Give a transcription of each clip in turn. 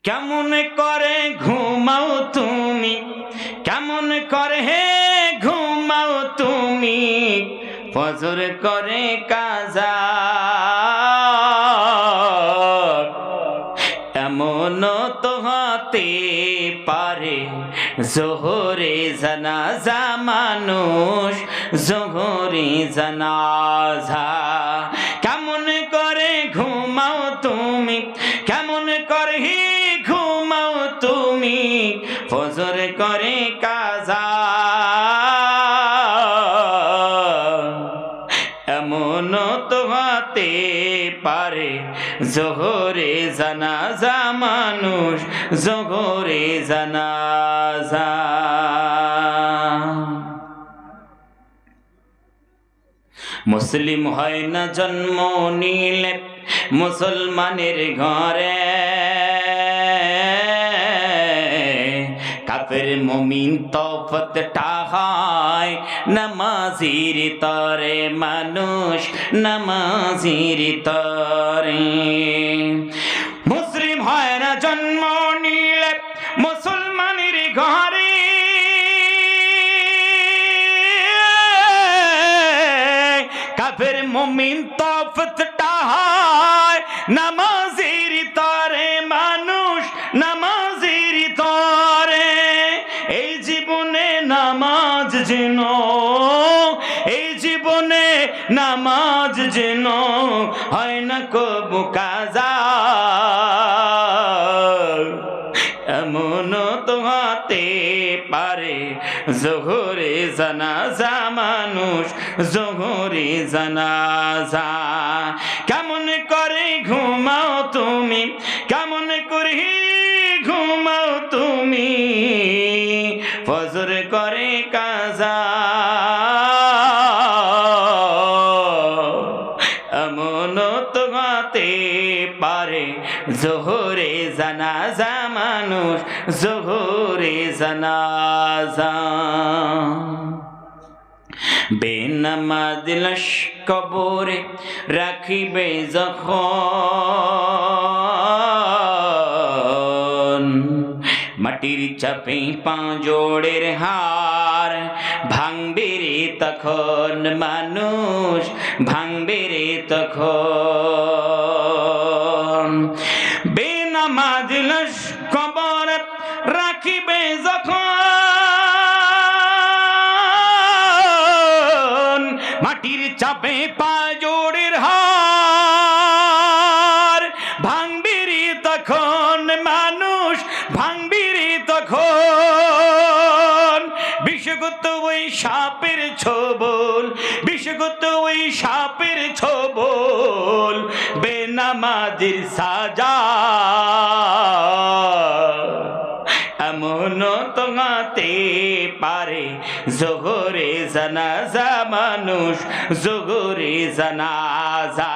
কেমন করে ঘুমাও তুমি, কেমন করে হে ঘুমাও তুমি, ফজর করে কাজা। এমন তো হতে পারে জোহরে জানাজা মানুষ জোহরে জানাজা। কেমন করে ঘুমাও তুমি, কেমন করে ঘুমাও তুমি, ফজর করে কাজা। এমন তো হতে পারে জোহরে জানাজা মানুষ জোহরে জানাজা। মুসলিম হয় না জন্ম নিলে মুসলমানের ঘরে, কাফের মুমিন তফতটা হয় নামাজির তরে মানুষ নামাজির তরে। মুসলিম হয় না জন্ম নিলে মুসলমানের ঘরে, কাফের মুমিন তফতটা হয় নামাজির তরে মানুষ নামাজির তরে। এই জীবনে নামাজ যেন, এই জীবনে নামাজ যেন হয় না কবু কাজা। এমন তো হতে পারে জোহরে জানাজা মানুষ জোহরে জানাজা। কেমন করে ঘুমাও তুমি, কেমন করে ঘুমাও তুমি, ফজর করে কাজা। এমন তো হতে পারে জোহরে জানাজা মানুষ জোহরে জানাজা। বেনামাজি লাশ কবরে রাখিবে যখন, মাটির চাপে পাঁজরের হার ভাঙবে রে তখন মানুষ ভাঙবে রে তখন। বেনামাজি লাশ কবরে রাখিবে যখন, মাটির চাপে পাঁজরের হার ভাঙবে রে তখন মানুষ ভাঙবে রে তখন। বিষগত ওই সাপের ছোবল, বিষগত ওই সাপের ছোবল বেনামাজির সাজা। এমন তো হতে পারে জোহরে জানাজা মানুষ জোহরে জানাজা।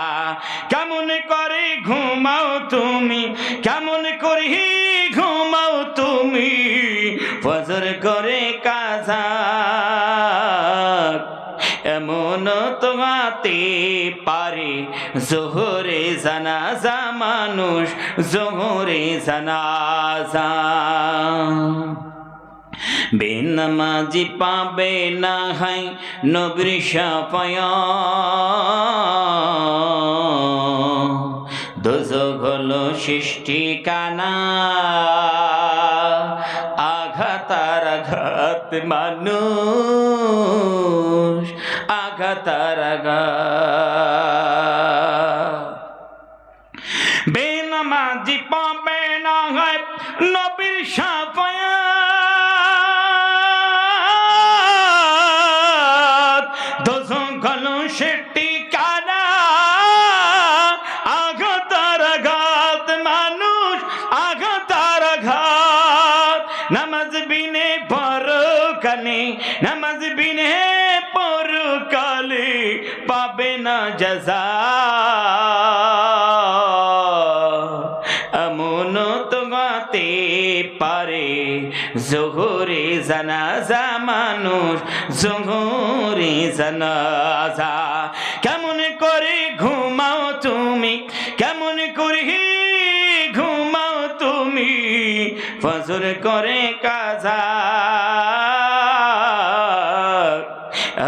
কেমন করে ঘুমাও তুমি, কেমন করে ঘুমাও তুমি, ফজর করে কাজা। এমন তো হতে পারে জোহরে জানাজা মানুষ জোহরে জানাজা। বেনামাজি পাবে না হয় নবীর শাফায়াত, দোজখ হলো সৃষ্টি কানা, আঘাতার আঘাত মানুষ আঘাতার আঘাত। বেনামাজি পাবে না হয় নবীর শাফায়াত, দোজখ হলো সৃষ্টি কানা, আঘাতার আঘাত মানুষ আঘাতার আঘাত। নামাজ বিনে পরকালে, নামাজ বিনে পরকালে পাবে না জাযা। এমন তো হতে পারে জোহরে জানাজা মানুষ জোহরে জানাজা। কেমন করে ঘুমাও তুমি, কেমন করে ঘুমাও তুমি, ফজর করে কাজা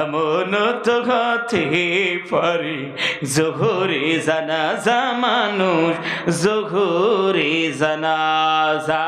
এমন তো হতে পারে জোহরে জানাজা, মানুষ জোহরে জানাজা।